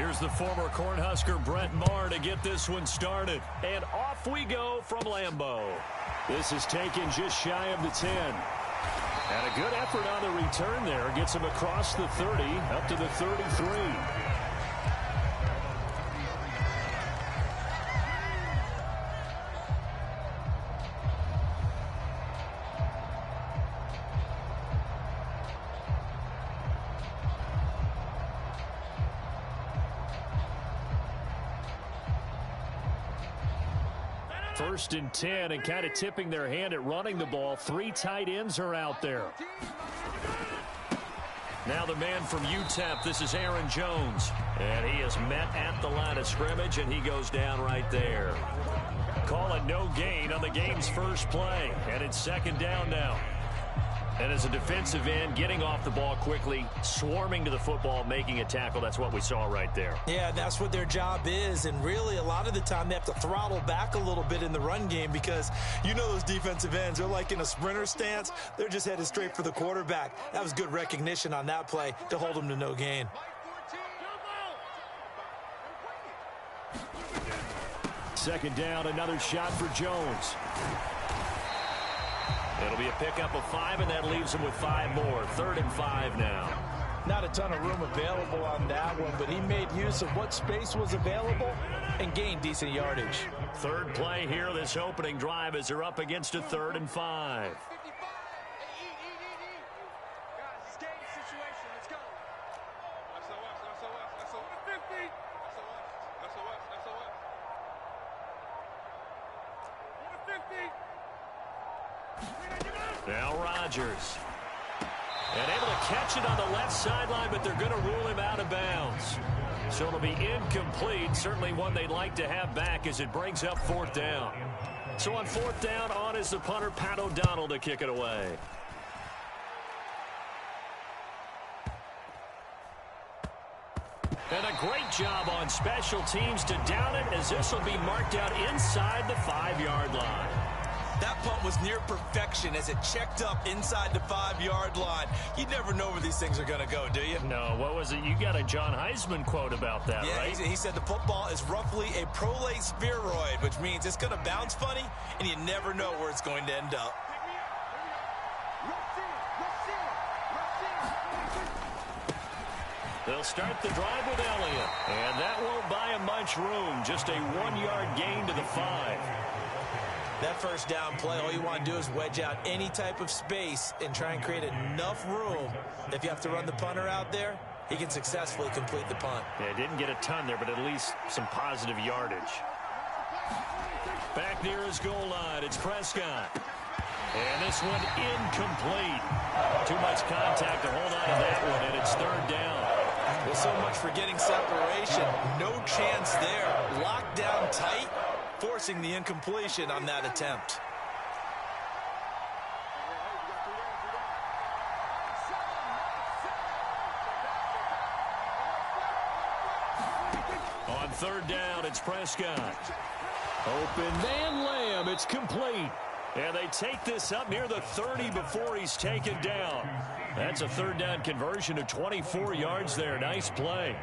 Here's the former Cornhusker Brett Maher to get this one started. And off we go from Lambeau. This is taken just shy of the 10. And a good effort on the return there. Gets him across the 30, up to the 33. First and 10, and kind of tipping their hand at running the ball. 3 tight ends are out there. Now the man from UTEP, this is Aaron Jones. And he is met at the line of scrimmage, and he goes down right there. Call it no gain on the game's first play, and it's second down now. And as a defensive end, getting off the ball quickly, swarming to the football, making a tackle, that's what we saw right there. Yeah, that's what their job is, and really a lot of the time they have to throttle back a little bit in the run game because you know those defensive ends, they're like in a sprinter stance. They're just headed straight for the quarterback. That was good recognition on that play to hold them to no gain. Second down, another shot for Jones. It'll be a pickup of 5, and that leaves him with 5 more. 3rd and 5 now. Not a ton of room available on that one, but he made use of what space was available and gained decent yardage. Third play here, this opening drive, as they're up against a 3rd and 5. Now Rodgers. And able to catch it on the left sideline, but they're going to rule him out of bounds. So it'll be incomplete. Certainly one they'd like to have back as it brings up 4th down. So on 4th down, on is the punter, Pat O'Donnell, to kick it away. And a great job on special teams to down it, as this will be marked out inside the 5-yard line. That punt was near perfection as it checked up inside the 5-yard line. You never know where these things are going to go, do you? No, what was it? You got a John Heisman quote about that, right? Yeah, he said the football is roughly a prolate spheroid, which means it's going to bounce funny, and you never know where it's going to end up. They'll start the drive with Elliott, and that won't buy him much room. Just a 1-yard gain to the 5. That first down play, all you want to do is wedge out any type of space and try and create enough room. If you have to run the punter out there, he can successfully complete the punt. Yeah, didn't get a ton there, but at least some positive yardage. Back near his goal line, it's Prescott. And this one incomplete. Too much contact to hold on to that one, and it's 3rd down. Well, so much for getting separation. No chance there. Locked down tight, forcing the incompletion on that attempt. On 3rd down, it's Prescott. Open man Lamb, it's complete. And they take this up near the 30 before he's taken down. That's a 3rd down conversion of 24 yards there. Nice play.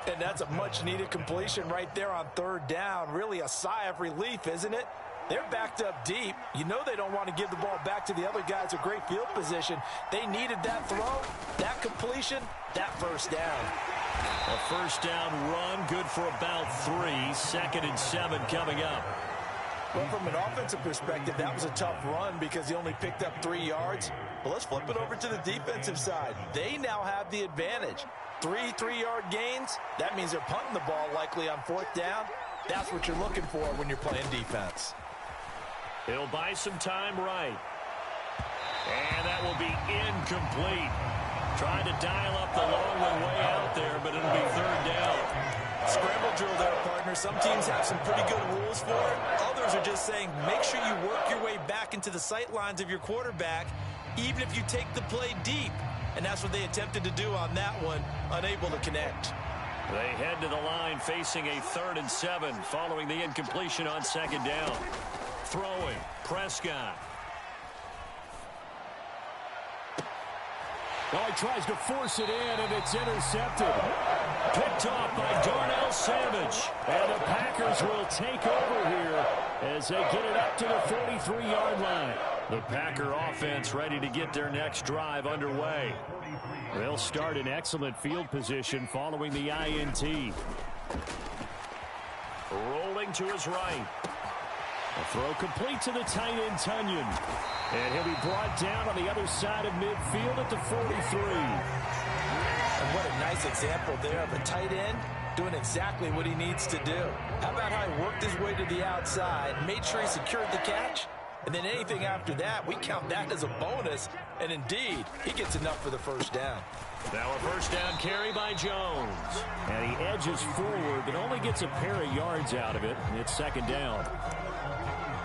And that's a much-needed completion right there on 3rd down. Really a sigh of relief, isn't it? They're backed up deep. You know they don't want to give the ball back to the other guys with great field position. They needed that throw, that completion, that 1st down. A 1st down run, good for about 3. 2nd and 7 coming up. Well, from an offensive perspective, that was a tough run because he only picked up 3 yards. But let's flip it over to the defensive side. They now have the advantage. 3 3-yard gains, that means they're punting the ball likely on 4th down. That's what you're looking for when you're playing defense. It'll buy some time right. And that will be incomplete. Trying to dial up the long one way out there, but it'll be 3rd down. Scramble drill there, partner. Some teams have some pretty good rules for it. Others are just saying make sure you work your way back into the sight lines of your quarterback, even if you take the play deep. And that's what they attempted to do on that one, unable to connect. They head to the line facing a 3rd and 7 following the incompletion on 2nd down. Throwing, Prescott. Oh, he tries to force it in, and it's intercepted. Picked off by Darnell Savage. And the Packers will take over here as they get it up to the 43-yard line. The Packer offense ready to get their next drive underway. They'll start in excellent field position following the INT. Rolling to his right. A throw complete to the tight end, Tunyon. And he'll be brought down on the other side of midfield at the 43. And what a nice example there of a tight end doing exactly what he needs to do. How about how he worked his way to the outside, made sure he secured the catch, and then anything after that, we count that as a bonus. And indeed, he gets enough for the first down. Now a first down carry by Jones. And he edges forward, but only gets a pair of yards out of it. And it's second down.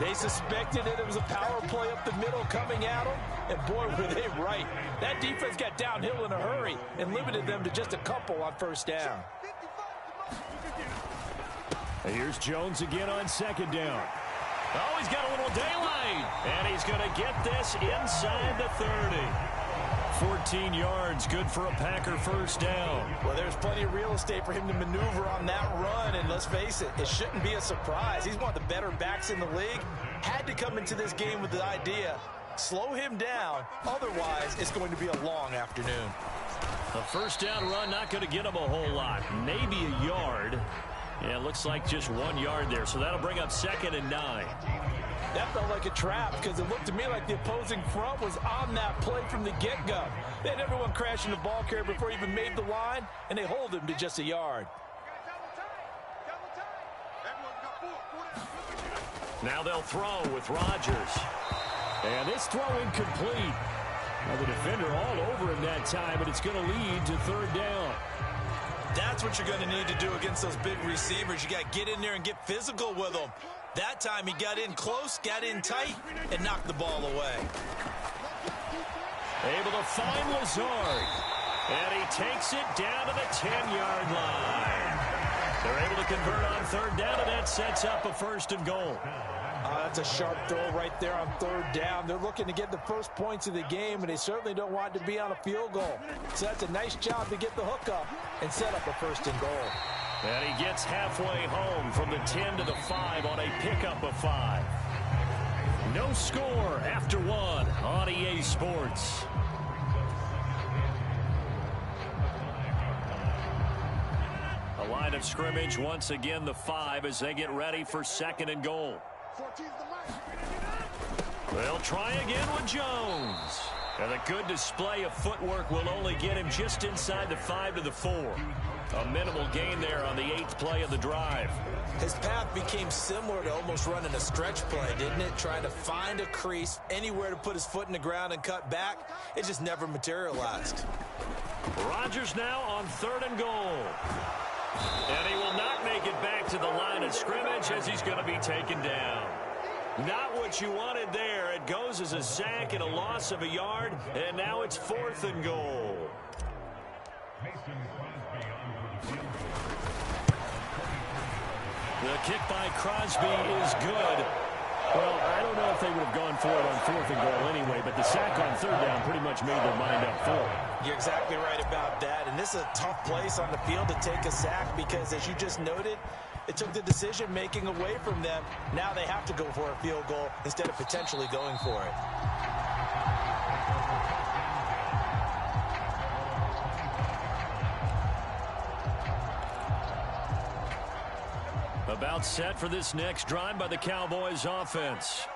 They suspected it was a power play up the middle coming at them. And boy, were they right. That defense got downhill in a hurry and limited them to just a couple on first down. And here's Jones again on second down. Oh, he's got a little daylight. And he's going to get this inside the 30. 14 yards, good for a Packer first down. Well, there's plenty of real estate for him to maneuver on that run, and let's face it, it shouldn't be a surprise. He's one of the better backs in the league. Had to come into this game with the idea, slow him down, otherwise it's going to be a long afternoon. A first down run, not going to get him a whole lot, maybe a yard. Yeah, it looks like just 1 yard there, so that'll bring up 2nd and 9. That felt like a trap because it looked to me like the opposing front was on that play from the get-go. They had everyone crashing the ball carrier before he even made the line, and they hold him to just a yard. Now they'll throw with Rodgers. And this throw incomplete. Now the defender all over him that time, but it's going to lead to third down. That's what you're going to need to do against those big receivers. You got to get in there and get physical with them. That time he got in close, got in tight, and knocked the ball away. Able to find Lazard. And he takes it down to the 10-yard line. They're able to convert on third down, and that sets up a first and goal. That's a sharp throw right there on third down. They're looking to get the first points of the game, and they certainly don't want it to be on a field goal. So that's a nice job to get the hook up and set up a first and goal. And he gets halfway home from the 10 to the 5 on a pickup of 5. No score after 1 on EA Sports. A line of scrimmage once again, the 5 as they get ready for second and goal. They'll try again with Jones. And a good display of footwork will only get him just inside the 5 to the 4. A minimal gain there on the 8th play of the drive. His path became similar to almost running a stretch play, didn't it? Trying to find a crease, anywhere to put his foot in the ground and cut back. It just never materialized. Rodgers now on third and goal. And he will not make it back to the line of scrimmage as he's going to be taken down. Not what you wanted there. It goes as a sack and a loss of a yard, and now it's 4th and goal. The kick by Crosby is good. Well, I don't know if they would have gone for it on 4th and goal anyway, but the sack on third down pretty much made their mind up for it. You're exactly right about that, and this is a tough place on the field to take a sack because, as you just noted, it took the decision-making away from them. Now they have to go for a field goal instead of potentially going for it. About set for this next drive by the Cowboys offense.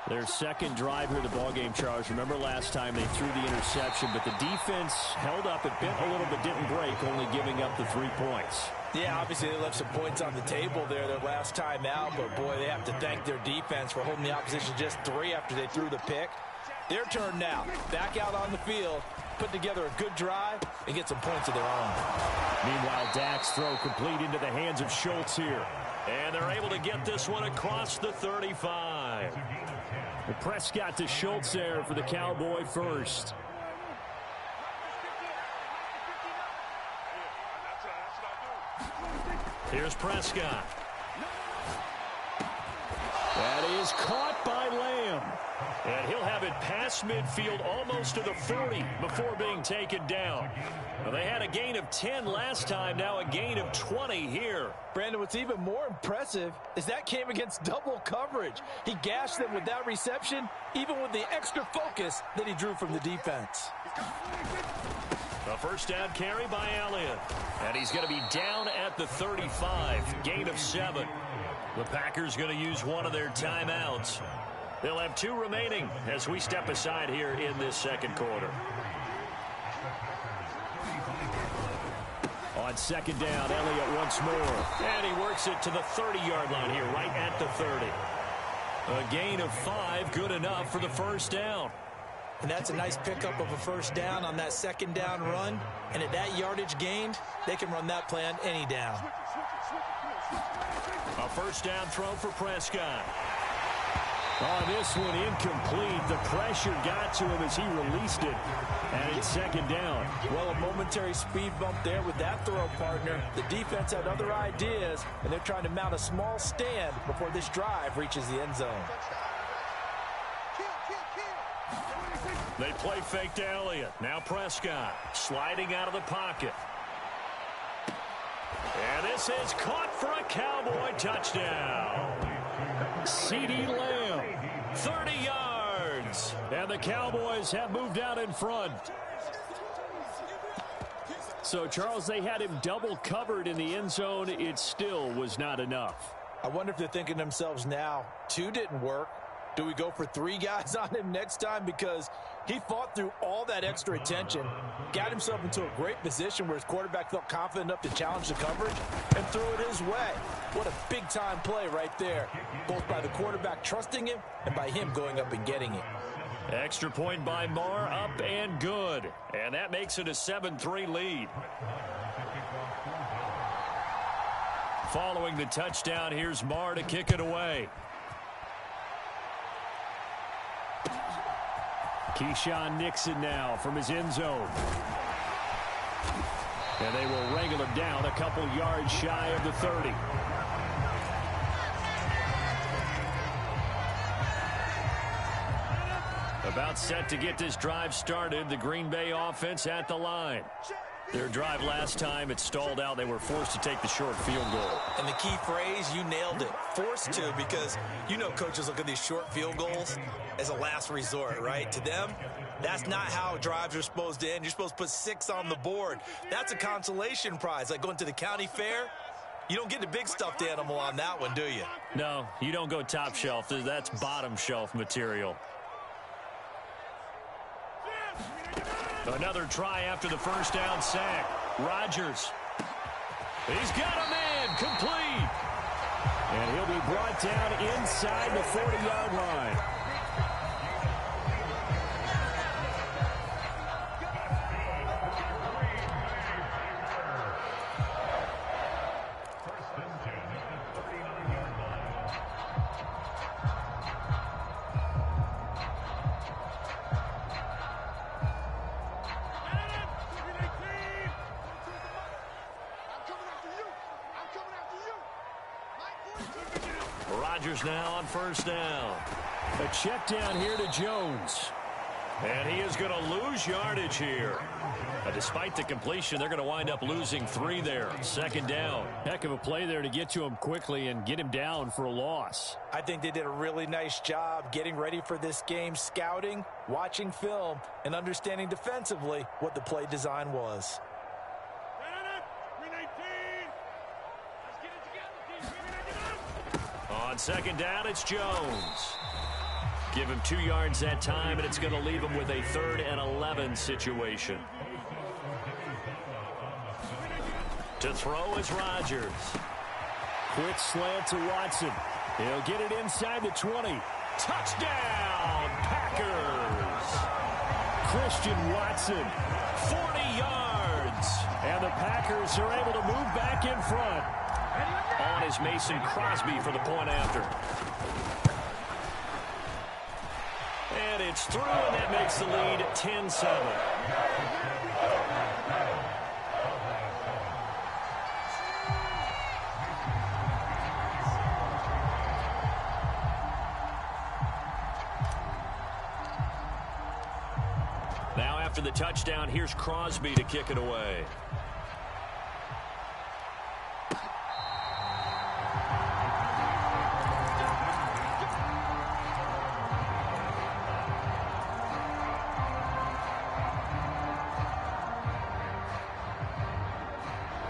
Their second drive here of the ballgame, Charles. Remember last time they threw the interception, but the defense held up. It bent a little but didn't break, only giving up the 3 points. Yeah, obviously they left some points on the table there their last time out, but boy, they have to thank their defense for holding the opposition just 3 after they threw the pick. Their turn now. Back out on the field, put together a good drive, and get some points of their own. Meanwhile, Dak's throw complete into the hands of Schultz here. And they're able to get this one across the 35. Prescott to Schultz there for the Cowboy first. Here's Prescott. That is caught by Lamb. And he'll have it past midfield almost to the 40 before being taken down. Well, they had a gain of 10 last time, now a gain of 20 here. Brandon, what's even more impressive is that came against double coverage. He gashed them with that reception, even with the extra focus that he drew from the defense. A first down carry by Elliott. And he's going to be down at the 35, gain of 7. The Packers going to use one of their timeouts. They'll have 2 remaining as we step aside here in this second quarter. On second down, Elliott once more. And he works it to the 30-yard line here, right at the 30. A gain of 5, good enough for the first down. And that's a nice pickup of a first down on that second down run. And at that yardage gained, they can run that play on any down. A first down throw for Prescott. Oh, this one incomplete. The pressure got to him as he released it. And it's second down. Well, a momentary speed bump there with that throw, partner. The defense had other ideas, and they're trying to mount a small stand before this drive reaches the end zone. They play fake to Elliott. Now Prescott sliding out of the pocket. And this is caught for a Cowboy touchdown. CeeDee Lamb, 30 yards. And the Cowboys have moved out in front. So, Charles, they had him double covered in the end zone. It still was not enough. I wonder if they're thinking to themselves now, 2 didn't work. Do we go for 3 guys on him next time? Because he fought through all that extra attention, got himself into a great position where his quarterback felt confident enough to challenge the coverage and threw it his way. What a big-time play right there, both by the quarterback trusting him and by him going up and getting it. Extra point by Marr, up and good. And that makes it a 7-3 lead. Following the touchdown, here's Marr to kick it away. Keyshawn Nixon now from his end zone. And they will wrangle him down a couple yards shy of the 30. About set to get this drive started. The Green Bay offense at the line. Their drive last time, it stalled out. They were forced to take the short field goal. And the key phrase, you nailed it. Forced to, because you know coaches look at these short field goals as a last resort, right? To them, that's not how drives are supposed to end. You're supposed to put 6 on the board. That's a consolation prize, like going to the county fair. You don't get the big stuffed animal on that one, do you? No, you don't go top shelf. That's bottom shelf material. Another try after the first down sack. Rodgers. He's got a man complete. And he'll be brought down inside the 40-yard line. Rodgers now on first down. A check down here to Jones. And he is going to lose yardage here. Despite the completion, they're going to wind up losing 3 there. Second down. Heck of a play there to get to him quickly and get him down for a loss. I think they did a really nice job getting ready for this game, scouting, watching film, and understanding defensively what the play design was. On second down, it's Jones. Give him 2 yards that time, and it's going to leave him with a 3rd and 11 situation. To throw is Rodgers. Quick slant to Watson. He'll get it inside the 20. Touchdown, Packers! Christian Watson, 40 yards. And the Packers are able to move back in front. On is Mason Crosby for the point after. And it's through, and that makes the lead 10-7. after the touchdown. Here's Crosby to kick it away.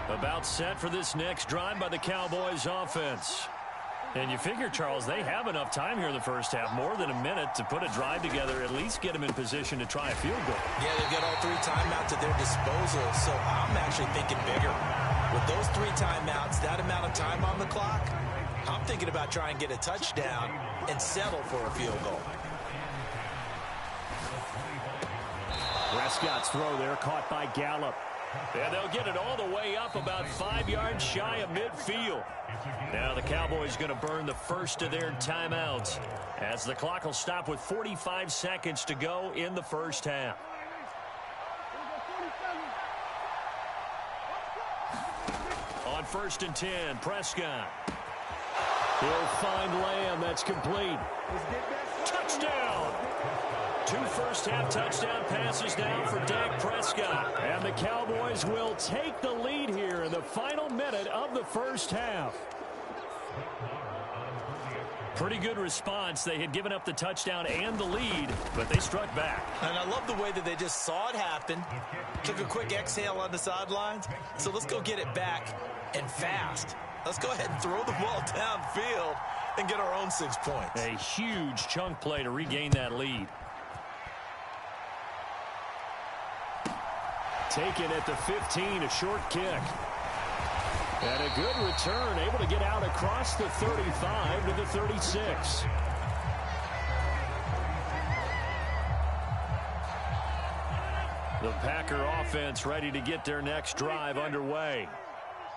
About set for this next drive by the Cowboys offense. And you figure, Charles, they have enough time here in the first half, more than a minute, to put a drive together, at least get them in position to try a field goal. Yeah, they've got all 3 timeouts at their disposal, so I'm actually thinking bigger. With those 3 timeouts, that amount of time on the clock, I'm thinking about trying to get a touchdown and settle for a field goal. Prescott's throw there, caught by Gallup. And they'll get it all the way up about 5 yards shy of midfield. Now the Cowboys going to burn the first of their timeouts as the clock will stop with 45 seconds to go in the first half. On 1st and 10, Prescott. He'll find Lamb. That's complete. Touchdown! 2 first-half touchdown passes down for Dak Prescott. And the Cowboys will take the lead here in the final minute of the first half. Pretty good response. They had given up the touchdown and the lead, but they struck back. And I love the way that they just saw it happen, took a quick exhale on the sidelines. So let's go get it back, and fast. Let's go ahead and throw the ball downfield and get our own 6 points. A huge chunk play to regain that lead. Taken at the 15, a short kick. And a good return, able to get out across the 35 to the 36. The Packer offense ready to get their next drive underway.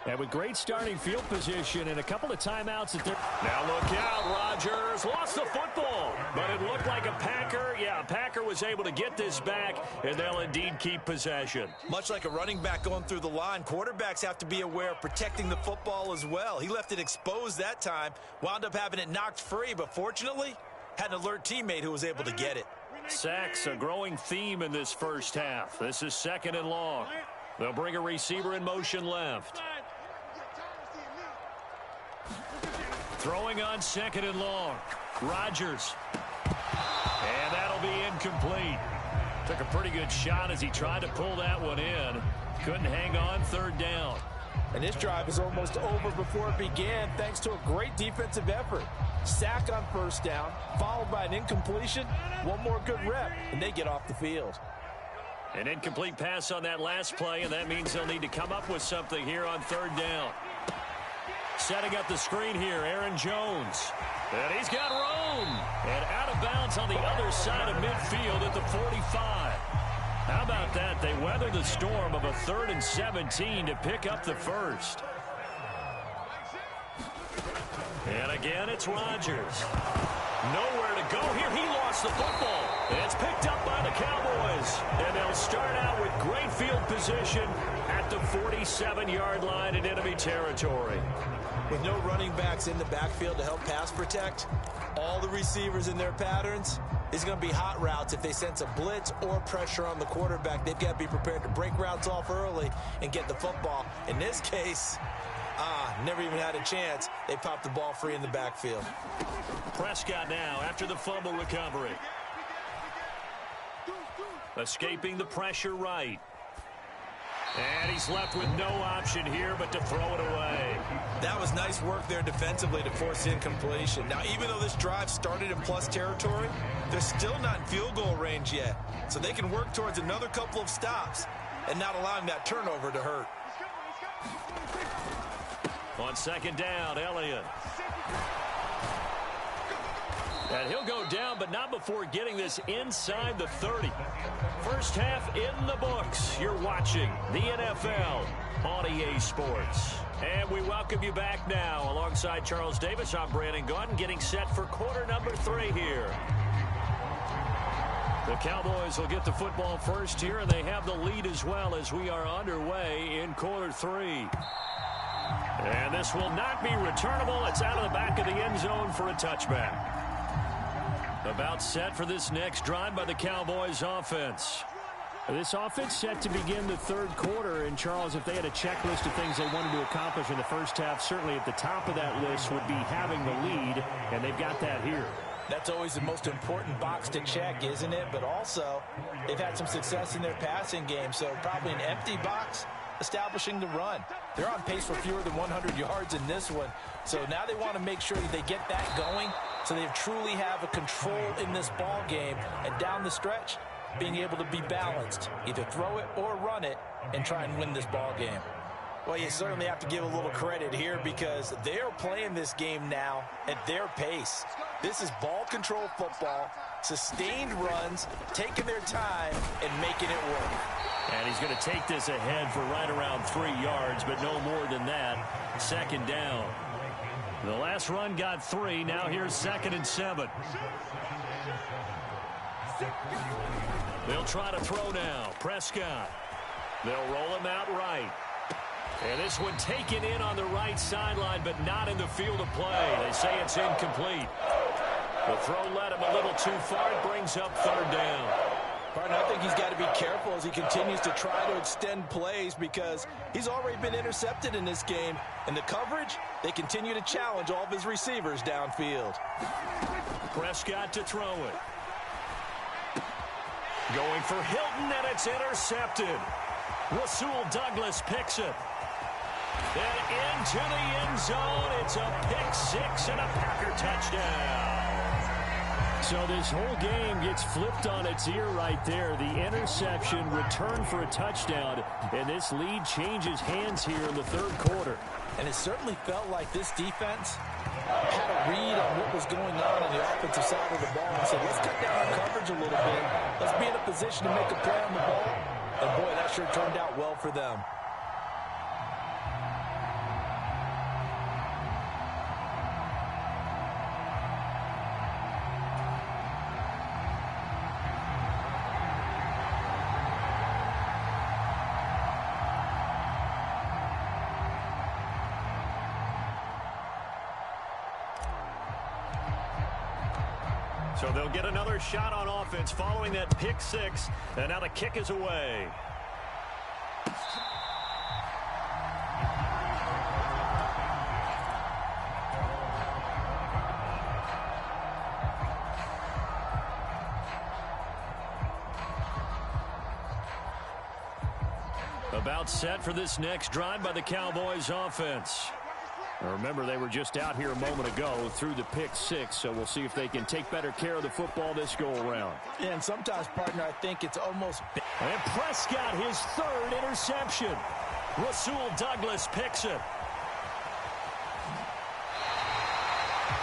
And with great starting field position and a couple of timeouts at their... Now look out, Rodgers lost the football, but it looked like a Packer. Yeah, a Packer was able to get this back, and they'll indeed keep possession. Much like a running back going through the line, quarterbacks have to be aware of protecting the football as well. He left it exposed that time, wound up having it knocked free, but fortunately, had an alert teammate who was able to get it. Sacks, a growing theme in this first half. This is 2nd and long. They'll bring a receiver in motion left. Throwing on 2nd and long. Rodgers. And that'll be incomplete. Took a pretty good shot as he tried to pull that one in. Couldn't hang on 3rd down. And this drive is almost over before it began thanks to a great defensive effort. Sack on 1st down, followed by an incompletion. One more good rep, and they get off the field. An incomplete pass on that last play, and that means they'll need to come up with something here on 3rd down. Setting up the screen here, Aaron Jones. And he's got room. And out of bounds on the other side of midfield at the 45. How about that? They weather the storm of a 3rd and 17 to pick up the first. And again, it's Rodgers. Nowhere to go here. He lost the football. And it's picked up by the Cowboys. And they'll start out with great field position at the 47-yard line in enemy territory. With no running backs in the backfield to help pass protect, all the receivers in their patterns is going to be hot routes. If they sense a blitz or pressure on the quarterback, they've got to be prepared to break routes off early and get the football. In this case, never even had a chance. They popped the ball free in the backfield. Prescott now after the fumble recovery. Escaping the pressure right. And he's left with no option here but to throw it away. That was nice work there defensively to force incompletion. Now, even though this drive started in plus territory, they're still not in field goal range yet. So they can work towards another couple of stops and not allowing that turnover to hurt. On 2nd down, Elliott. And he'll go down, but not before getting this inside the 30. First half in the books. You're watching the NFL on EA Sports. And we welcome you back now. Alongside Charles Davis, I'm Brandon Gaudin, getting set for quarter number 3 here. The Cowboys will get the football first here, and they have the lead as well as we are underway in quarter 3. And this will not be returnable. It's out of the back of the end zone for a touchback. About set for this next drive by the Cowboys offense. This offense set to begin the third quarter. And, Charles, if they had a checklist of things they wanted to accomplish in the first half, certainly at the top of that list would be having the lead, and they've got that here. That's always the most important box to check, isn't it? But also, they've had some success in their passing game, so probably an empty box establishing the run. They're on pace for fewer than 100 yards in this one, so now they want to make sure that they get that going so they truly have a control in this ball game, and down the stretch, being able to be balanced, either throw it or run it, and try and win this ball game. Well, you certainly have to give a little credit here because they're playing this game now at their pace. This is ball control football, sustained runs, taking their time, and making it work. And he's going to take this ahead for right around 3 yards, but no more than that. Second down. The last run got 3. Now here's 2nd and 7. They'll try to throw now. Prescott. They'll roll him out right. And this one taken in on the right sideline, but not in the field of play. They say it's incomplete. The throw led him a little too far. It brings up 3rd down. Partner, I think he's got to be careful as he continues to try to extend plays because he's already been intercepted in this game. And the coverage, they continue to challenge all of his receivers downfield. Prescott to throw it. Going for Hilton, and it's intercepted. Rasul Douglas picks it. And into the end zone. It's a pick 6 and a Packer touchdown. So this whole game gets flipped on its ear right there. The interception, return for a touchdown, and this lead changes hands here in the third quarter. And it certainly felt like this defense had a read on what was going on the offensive side of the ball and said, let's cut down our coverage a little bit. Let's be in a position to make a play on the ball. And boy, that sure turned out well for them. So they'll get another shot on offense following that pick 6, and now the kick is away. About set for this next drive by the Cowboys offense. Remember, they were just out here a moment ago through the pick 6, so we'll see if they can take better care of the football this go-around. Yeah, and sometimes, partner, I think it's almost... And Prescott, his 3rd interception. Rasul Douglas picks it.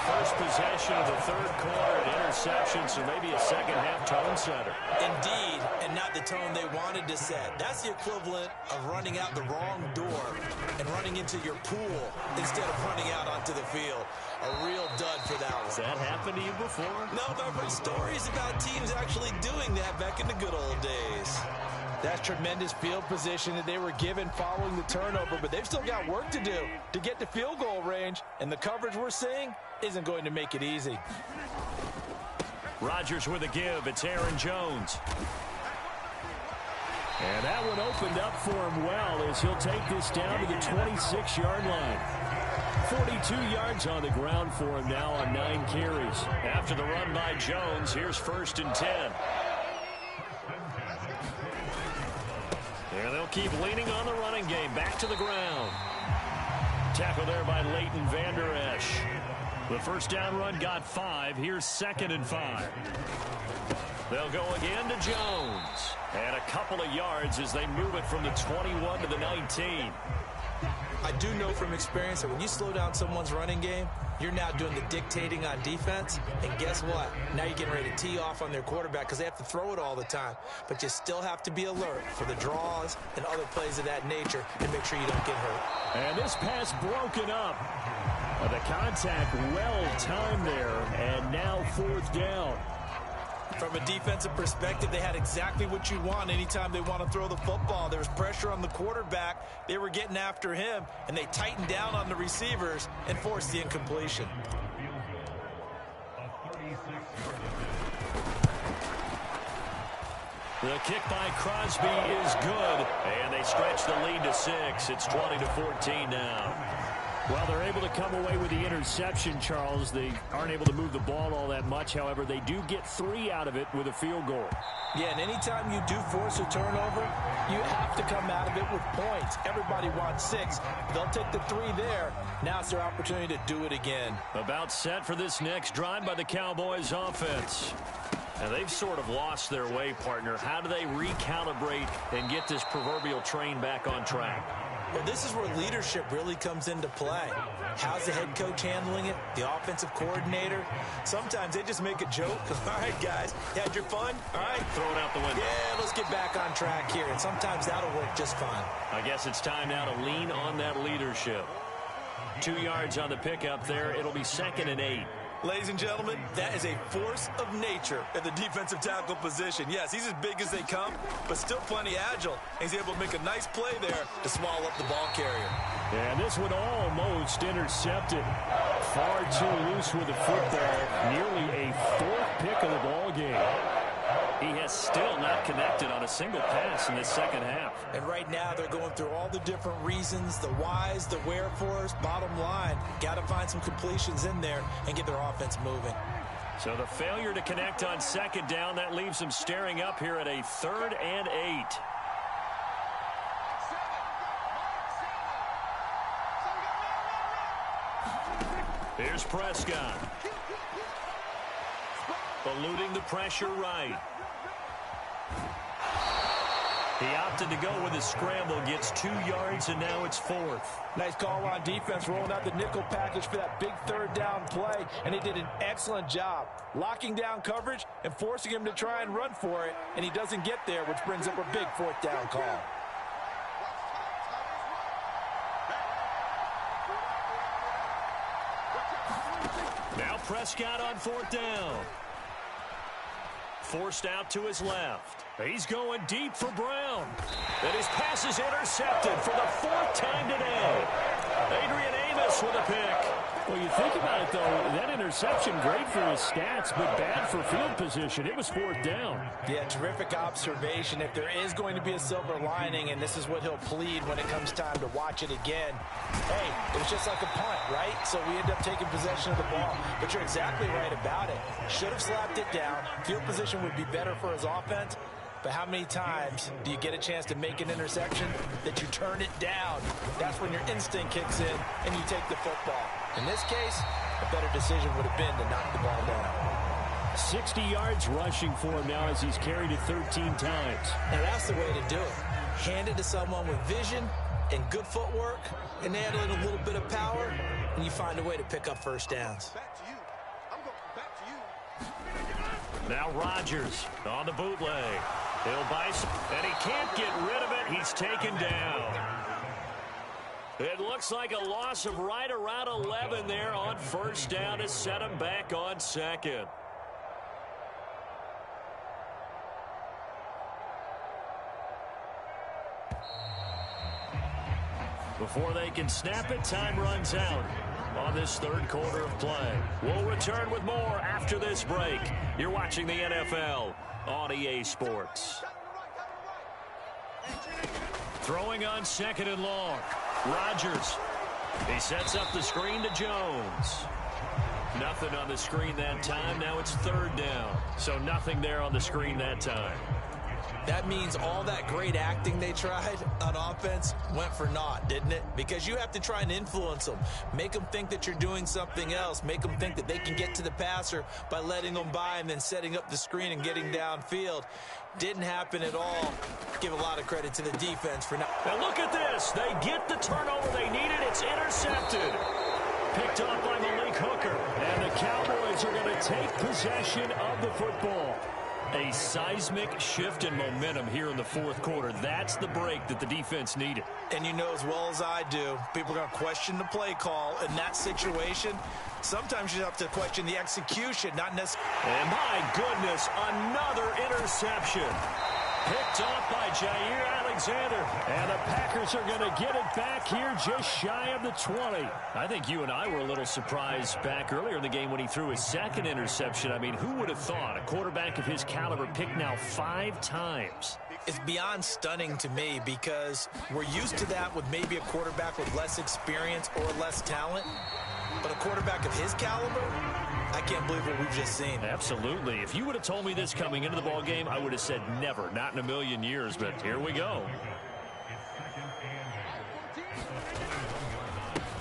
First possession of the third quarter, an interception, so maybe a second-half tone setter. Indeed, and not the tone they wanted to set. That's the equivalent of running out the wrong door and running into your pool instead of running out onto the field. A real dud for that one. Has that happened to you before? No, but I've heard stories about teams actually doing that back in the good old days. That's tremendous field position that they were given following the turnover, but they've still got work to do to get to field goal range, and the coverage we're seeing isn't going to make it easy. Rodgers with a give. It's Aaron Jones. And that one opened up for him well as he'll take this down to the 26-yard line. 42 yards on the ground for him now on 9 carries. After the run by Jones, here's 1st and 10. And they'll keep leaning on the running game. Back to the ground. Tackle there by Leighton Vander Esch. The first down run got 5. Here's 2nd and 5. They'll go again to Jones. And a couple of yards as they move it from the 21 to the 19. I do know from experience that when you slow down someone's running game, you're now doing the dictating on defense. And guess what? Now you're getting ready to tee off on their quarterback because they have to throw it all the time. But you still have to be alert for the draws and other plays of that nature and make sure you don't get hurt. And this pass broken up. The contact well-timed there, and now 4th down. From a defensive perspective, they had exactly what you want anytime they want to throw the football. There was pressure on the quarterback. They were getting after him, and they tightened down on the receivers and forced the incompletion. The kick by Crosby is good, and they stretch the lead to 6. It's 20-14 now. Well, they're able to come away with the interception, Charles. They aren't able to move the ball all that much. However, they do get 3 out of it with a field goal. Yeah, and anytime you do force a turnover, you have to come out of it with points. Everybody wants 6. They'll take the 3 there. Now it's their opportunity to do it again. About set for this next drive by the Cowboys offense. And they've sort of lost their way, partner. How do they recalibrate and get this proverbial train back on track? Well, this is where leadership really comes into play. How's the head coach handling it? The offensive coordinator? Sometimes they just make a joke. All right, guys, you had your fun? All right. Throw it out the window. Yeah, let's get back on track here. And sometimes that'll work just fine. I guess it's time now to lean on that leadership. 2 yards on the pickup there. It'll be 2nd and 8. Ladies and gentlemen, that is a force of nature at the defensive tackle position. Yes, he's as big as they come, but still plenty agile. He's able to make a nice play there to swallow up the ball carrier. And this one almost intercepted. Far too loose with the football. Nearly a 4th pick of the ball game. He has still not connected on a single pass in this second half. And right now they're going through all the different reasons, the whys, the wherefores. Bottom line, got to find some completions in there and get their offense moving. So the failure to connect on 2nd down, that leaves them staring up here at a 3rd and 8. Here's Prescott. Eluding the pressure right. He opted to go with a scramble, gets 2 yards, and now it's 4th. Nice call on defense, rolling out the nickel package for that big 3rd down play, and he did an excellent job locking down coverage and forcing him to try and run for it, and he doesn't get there, which brings up a big 4th down call. Now Prescott on 4th down. Forced out to his left. He's going deep for Brown. And his pass is intercepted for the 4th time today. Adrian Amos with a pick. Well, you think about it, though, that interception, great for his stats, but bad for field position. It was 4th down. Yeah, terrific observation. If there is going to be a silver lining, and this is what he'll plead when it comes time to watch it again, hey, it was just like a punt, right? So we end up taking possession of the ball. But you're exactly right about it. Should have slapped it down. Field position would be better for his offense. But how many times do you get a chance to make an interception that you turn it down? That's when your instinct kicks in and you take the football. In this case, a better decision would have been to knock the ball down. 60 yards rushing for him now as he's carried it 13 times. Now that's the way to do it. Hand it to someone with vision and good footwork, and add in a little bit of power, and you find a way to pick up 1st downs. Now Rodgers on the bootleg. He'll buy some, and he can't get rid of it. He's taken down. It looks like a loss of right around 11 there on 1st down to set him back on 2nd. Before they can snap it, time runs out on this 3rd quarter of play. We'll return with more after this break. You're watching the NFL on EA Sports. Throwing on 2nd and long. Rodgers. He sets up the screen to Jones. Nothing on the screen that time. Now it's 3rd down. So nothing there on the screen that time. That means all that great acting they tried on offense went for naught, didn't it? Because you have to try and influence them. Make them think that you're doing something else. Make them think that they can get to the passer by letting them by and then setting up the screen and getting downfield. Didn't happen at all. Give a lot of credit to the defense for not. Now look at this. They get the turnover they needed. It's intercepted. Picked up by Malik Hooker. And the Cowboys are going to take possession of the football. A seismic shift in momentum here in the 4th quarter. That's the break that the defense needed. And you know as well as I do, people are going to question the play call in that situation. Sometimes you have to question the execution, not necessarily. And my goodness, another interception. Picked off by Jair Alexander. And the Packers are going to get it back here just shy of the 20. I think you and I were a little surprised back earlier in the game when he threw his second interception. I mean, who would have thought a quarterback of his caliber picked now 5 times? It's beyond stunning to me because we're used to that with maybe a quarterback with less experience or less talent. But a quarterback of his caliber, I can't believe what we've just seen. Absolutely. If you would have told me this coming into the ball game, I would have said never, not in a million years. But here we go.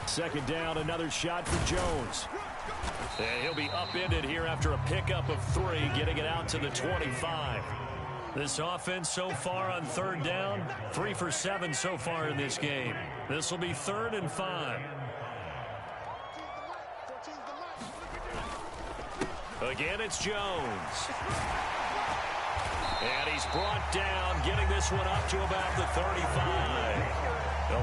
Second down, another shot for Jones. And he'll be upended here after a pickup of 3, getting it out to the 25. This offense so far on third down, 3 for 7 so far in this game. This will be 3rd and 5. Again, it's Jones. And he's brought down, getting this one up to about the 35.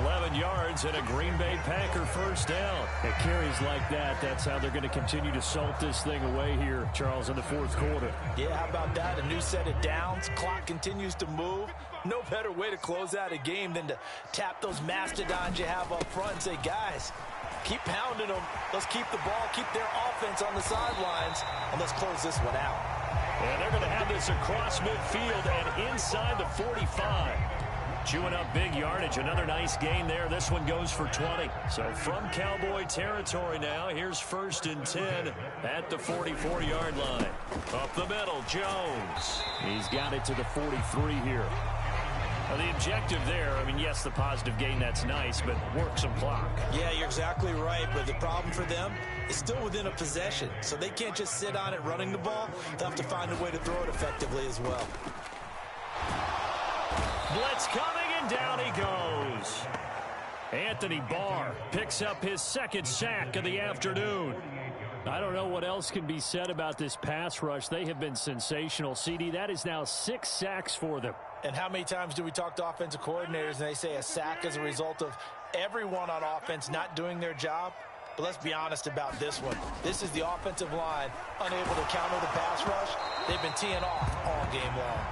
11 yards and a Green Bay Packer first down. It carries like that. That's how they're going to continue to salt this thing away here, Charles, in the 4th quarter. Yeah, how about that? A new set of downs. Clock continues to move. No better way to close out a game than to tap those mastodons you have up front and say, guys, keep pounding them. Let's keep the ball, keep their offense on the sidelines, and let's close this one out. And they're going to have this across midfield and inside the 45. Chewing up big yardage. Another nice gain there. This one goes for 20. So from Cowboy territory now, here's 1st and 10 at the 44-yard line. Up the middle, Jones. He's got it to the 43 here. Now the objective there, I mean, yes, the positive gain, that's nice, but work some clock. Yeah, you're exactly right, but the problem for them is still within a possession, so they can't just sit on it running the ball. They'll have to find a way to throw it effectively as well. Blitz coming, and down he goes. Anthony Barr picks up his 2nd sack of the afternoon. I don't know what else can be said about this pass rush. They have been sensational. CD, that is now 6 sacks for them. And how many times do we talk to offensive coordinators and they say a sack is a result of everyone on offense not doing their job? But let's be honest about this one. This is the offensive line unable to counter the pass rush. They've been teeing off all game long.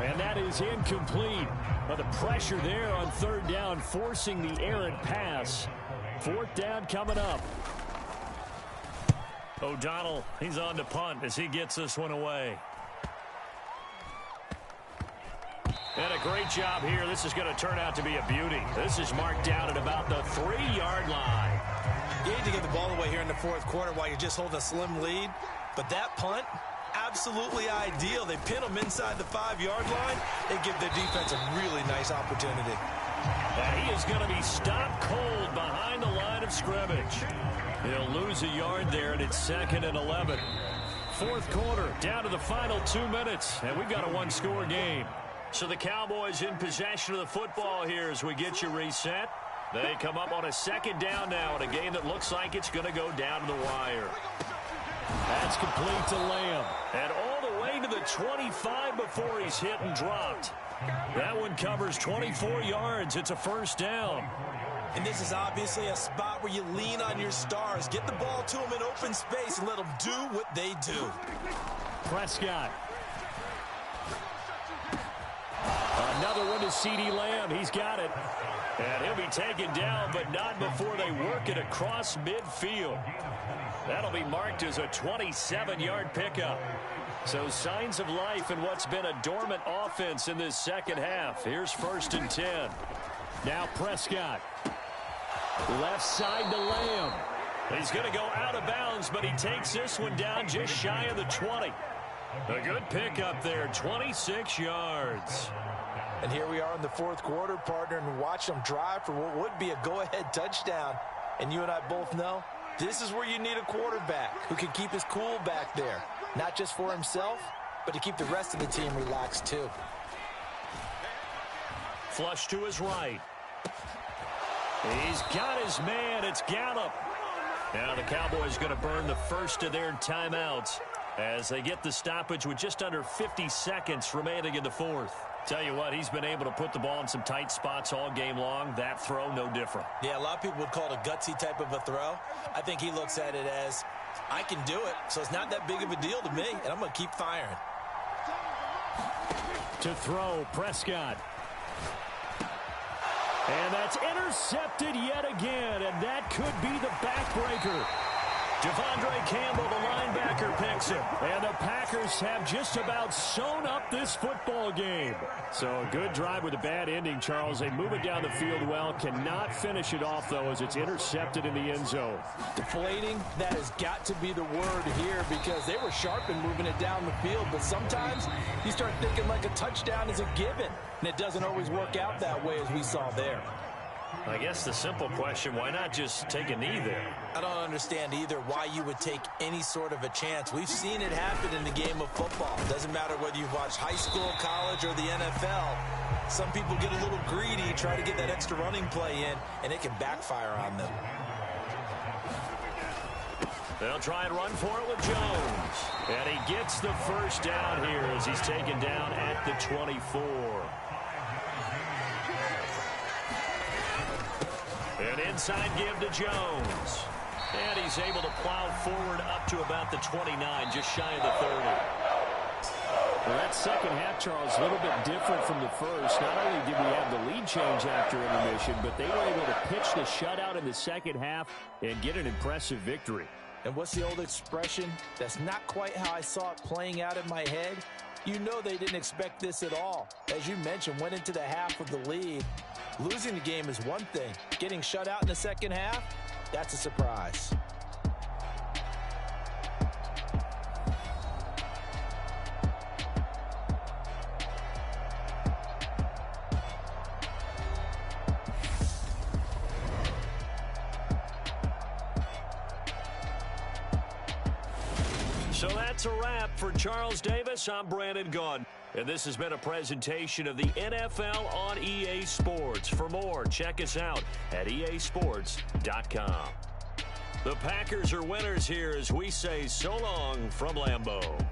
And that is incomplete. But the pressure there on 3rd down, forcing the errant pass. 4th down coming up. O'Donnell, he's on to punt as he gets this one away. And a great job here. This is going to turn out to be a beauty. This is marked down at about the 3-yard line. You need to get the ball away here in the 4th quarter while you're just holding a slim lead. But that punt, absolutely ideal. They pin them inside the 5-yard line. They give their defense a really nice opportunity. And he is going to be stopped cold behind the line of scrimmage. He'll lose a yard there, and it's 2nd and 11. 4th quarter, down to the final 2 minutes, and we've got a 1-score game. So the Cowboys in possession of the football here as we get you reset. They come up on a 2nd down now in a game that looks like it's going to go down to the wire. That's complete to Lamb. And all the way to the 25 before he's hit and dropped. That one covers 24 yards. It's a 1st down. And this is obviously a spot where you lean on your stars. Get the ball to them in open space and let them do what they do. Prescott. Another one to CeeDee Lamb. He's got it. And he'll be taken down, but not before they work it across midfield. That'll be marked as a 27-yard pickup. So signs of life in what's been a dormant offense in this 2nd half. Here's 1st and 10. Now Prescott. Left side to Lamb. He's going to go out of bounds, but he takes this one down just shy of the 20. A good pickup there, 26 yards. And here we are in the 4th quarter, partner, and watch them drive for what would be a go-ahead touchdown. And you and I both know this is where you need a quarterback who can keep his cool back there. Not just for himself, but to keep the rest of the team relaxed too. Flush to his right. He's got his man. It's Gallup. Now the Cowboys going to burn the first of their timeouts as they get the stoppage with just under 50 seconds remaining in the 4th. Tell you what, he's been able to put the ball in some tight spots all game long. That throw, no different. Yeah, a lot of people would call it a gutsy type of a throw. I think he looks at it as, I can do it, so it's not that big of a deal to me, and I'm going to keep firing. To throw, Prescott. And that's intercepted yet again, and that could be the backbreaker. Devondre Campbell, the linebacker, picks it. And the Packers have just about sewn up this football game. So a good drive with a bad ending, Charles. They move it down the field well. Cannot finish it off, though, as it's intercepted in the end zone. Deflating, that has got to be the word here because they were sharp in moving it down the field. But sometimes you start thinking like a touchdown is a given. And it doesn't always work out that way as we saw there. I guess the simple question, why not just take a knee there? I don't understand either why you would take any sort of a chance. We've seen it happen in the game of football. Doesn't matter whether you've watched high school, college, or the NFL. Some people get a little greedy, try to get that extra running play in, and it can backfire on them. They'll try and run for it with Jones. And he gets the first down here as he's taken down at the 24. An inside give to Jones. And he's able to plow forward up to about the 29, just shy of the 30. Well, that second half, Charles, a little bit different from the first. Not only did we have the lead change after intermission, but they were able to pitch the shutout in the second half and get an impressive victory. And what's the old expression? That's not quite how I saw it playing out in my head. You know they didn't expect this at all. As you mentioned, went into the half with the lead. Losing the game is one thing. Getting shut out in the second half, that's a surprise. So that's a wrap for Charles Davis. I'm Brandon Gunn. And this has been a presentation of the NFL on EA Sports. For more, check us out at easports.com. The Packers are winners here as we say so long from Lambeau.